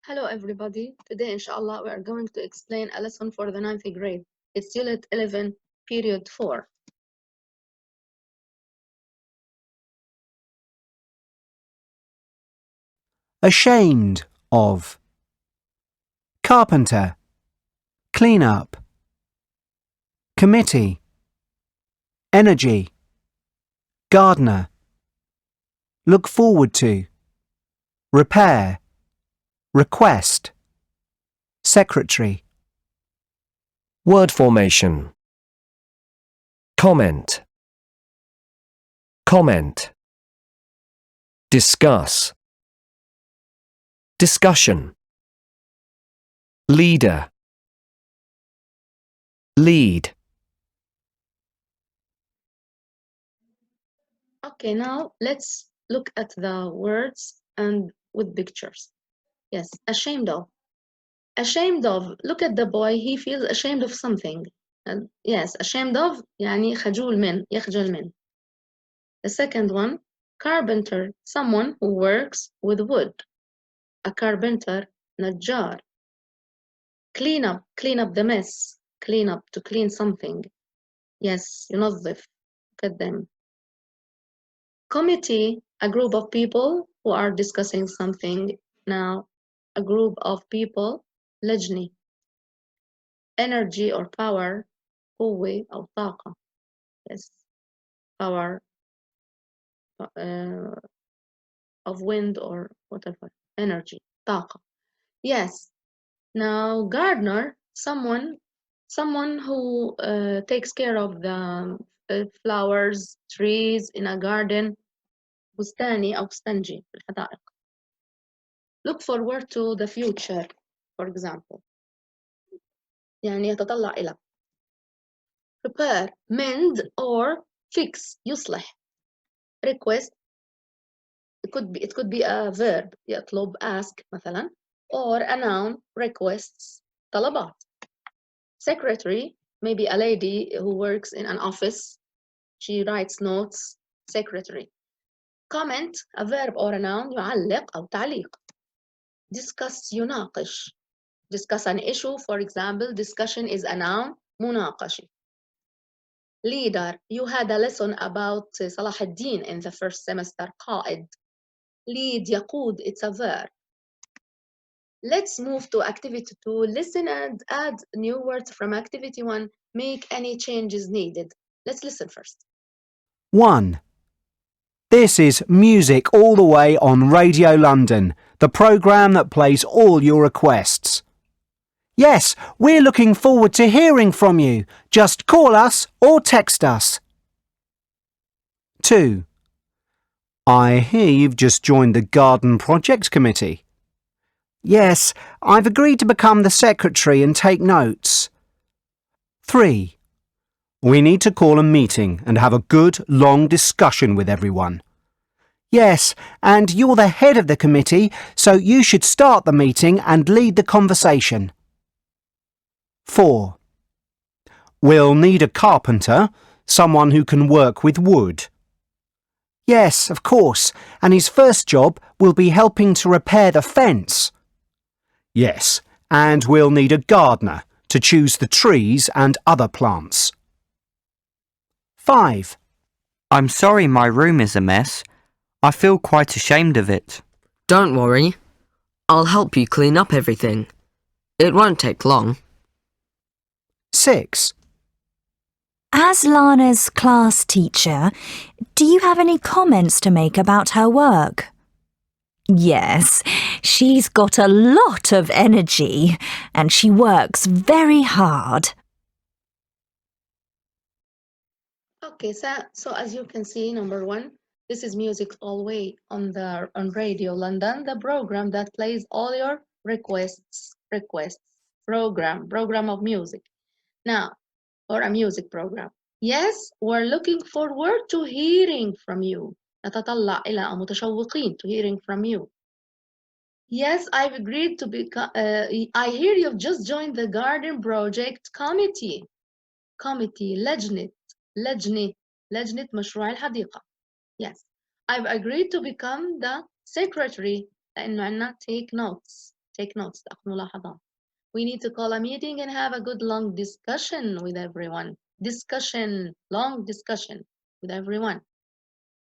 Hello everybody. Today, inshallah, we are going to explain a lesson for the ninth grade. It's Unit 11, Period 4. Ashamed of. Carpenter. Clean up. Committee. Energy. Gardener. Look forward to. Repair. Request. Secretary. Word formation. Comment. Comment. Discuss. Discussion. Leader. Lead. Okay, now let's look at the words and with pictures. Yes, ashamed of. Ashamed of. Look at the boy, he feels ashamed of something. And yes, ashamed of يعني خجول من, يخجل من. The second one, carpenter, someone who works with wood. A carpenter, نجار. Clean up the mess. Clean up, to clean something. Yes, ينظف. Look at them. Committee, a group of people who are discussing something. Now, a group of people. لجنة. Energy or power. قوة أو طاقة. Yes, power of wind or whatever. Energy, طاقة. Yes. Now, gardener, someone who takes care of the flowers, trees in a garden. بستاني أو بستنجي في الحدائق. Look forward to the future, for example. يعني يتطلع إلى. Prepare, mend or fix, يصلح. Request, it could be a verb, يطلب, ask مثلا, or a noun, requests, طلبات. Secretary, maybe a lady who works in an office. She writes notes, secretary. Comment, a verb or a noun, يعلق أو تعليق. Discuss, يناقش. Discuss an issue, for example, discussion is a noun, مناقشة. Leader, you had a lesson about صلاح الدين in the first semester, قائد. Lead, يقود, it's a verb. Let's move to activity 2. Listen and add new words from activity 1. Make any changes needed. Let's listen first. 1. This is Music All the Way on Radio London, the programme that plays all your requests. Yes, we're looking forward to hearing from you. Just call us or text us. 2. I hear you've just joined the Garden Project Committee. Yes, I've agreed to become the secretary and take notes. 3. We need to call a meeting and have a good, long discussion with everyone. Yes, and you're the head of the committee, so you should start the meeting and lead the conversation. 4. We'll need a carpenter, someone who can work with wood. Yes, of course, and his first job will be helping to repair the fence. Yes, and we'll need a gardener to choose the trees and other plants. 5. I'm sorry my room is a mess. I feel quite ashamed of it. Don't worry. I'll help you clean up everything. It won't take long. 6. As Lana's class teacher, do you have any comments to make about her work? Yes, she's got a lot of energy and she works very hard. Okay, so as you can see, number 1, this is Music All the Way on Radio London, the program that plays all your requests, program of music. Now, or a music program. Yes, we're looking forward to hearing from you. نتطلع إلى أو متشوقين to hearing from you. Yes, I've agreed to become. I hear you've just joined the Garden Project Committee. لجنة مشروع الحديقة. Yes, I've agreed to become the secretary. لأنه عنا take notes. Take notes. تأخذ ملاحظات. We need to call a meeting and have a good long discussion with everyone. Long discussion with everyone.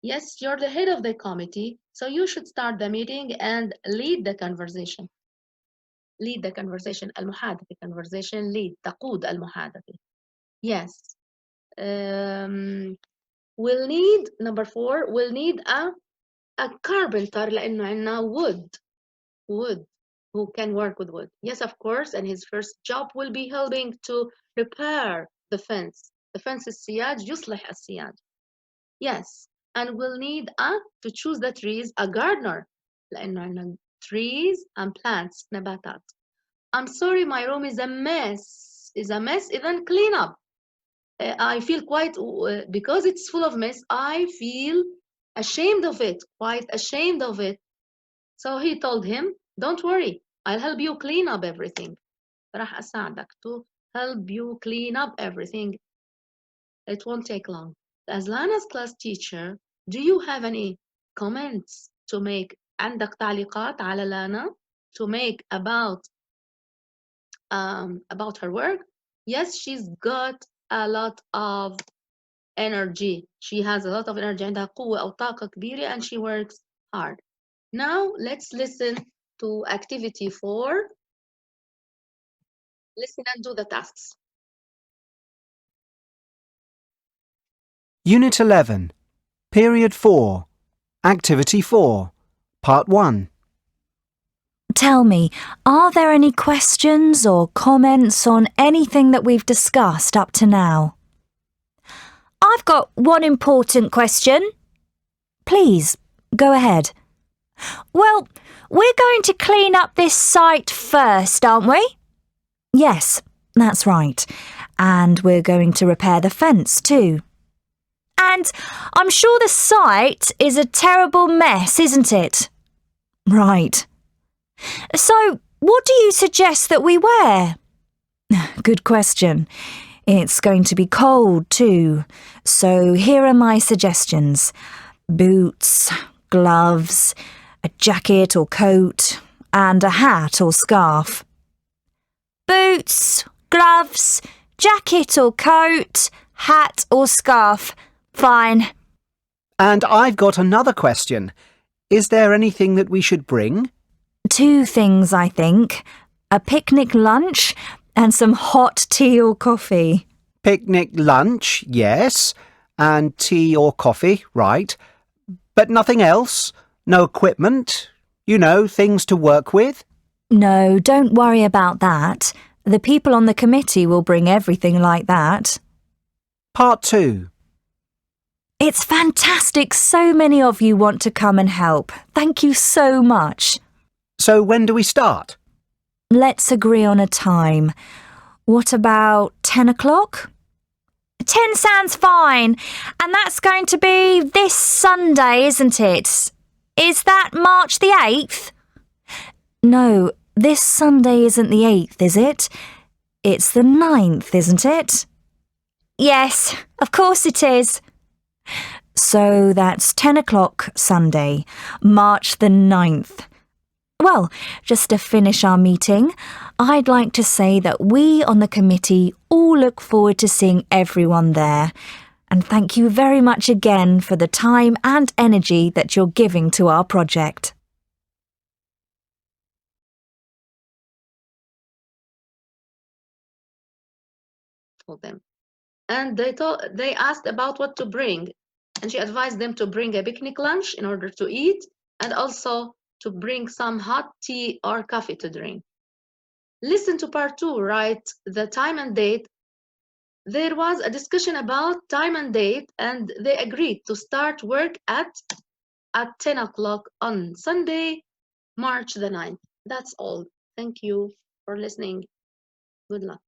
Yes, you're the head of the committee, so you should start the meeting and lead the conversation. Lead the conversation. المحادثة. Conversation lead. تقود المحادثة. Yes. We'll need, number 4, we'll need a carpenter لأنه عندنا wood who can work with wood. Yes, of course, and his first job will be helping to repair the fence. The fence is سياج يصلح السياج. Yes, and we'll need to choose the trees a gardener لأنه عندنا trees and plants نباتات. I'm sorry, my room is a mess. إذن clean up. I feel quite, because it's full of mess, I feel ashamed of it, quite ashamed of it. So he told him, don't worry, I'll help you clean up everything. راح أساعدك to help you clean up everything. It won't take long. As Lana's class teacher, do you have any comments to make? عندك تعليقات على لانا to make about her work? Yes, she's got a lot of energy. She has a lot of energy. عندها قوة أو طاقة كبيرة and she works hard. Now let's listen to activity 4. Listen and do the tasks. Unit 11, Period 4, Activity 4, Part 1. Tell me, are there any questions or comments on anything that we've discussed up to now? I've got one important question. Please, go ahead. Well, we're going to clean up this site first, aren't we? Yes, that's right. And we're going to repair the fence too. And I'm sure the site is a terrible mess, isn't it? Right. So, what do you suggest that we wear? Good question. It's going to be cold too. So here are my suggestions. Boots, gloves, a jacket or coat, and a hat or scarf. Boots, gloves, jacket or coat, hat or scarf. Fine. And I've got another question. Is there anything that we should bring? 2 things, I think. A picnic lunch and some hot tea or coffee. Picnic lunch, yes. And tea or coffee, right. But nothing else? No equipment? You know, things to work with? No, don't worry about that. The people on the committee will bring everything like that. Part 2. It's fantastic so many of you want to come and help. Thank you so much. So when do we start? Let's agree on a time. What about 10 o'clock? 10 sounds fine. And that's going to be this Sunday, isn't it? Is that March the 8th? No, this Sunday isn't the 8th, is it? It's the 9th, isn't it? Yes, of course it is. So that's 10 o'clock Sunday, March the 9th. Well, just to finish our meeting, I'd like to say that we on the committee all look forward to seeing everyone there. And thank you very much again for the time and energy that you're giving to our project. Told them. And they asked about what to bring. And she advised them to bring a picnic lunch in order to eat and also to bring some hot tea or coffee to drink. Listen to part 2, write the time and date. There was a discussion about time and date, and they agreed to start work at 10 o'clock on Sunday, March the 9th. That's all. Thank you for listening. Good luck.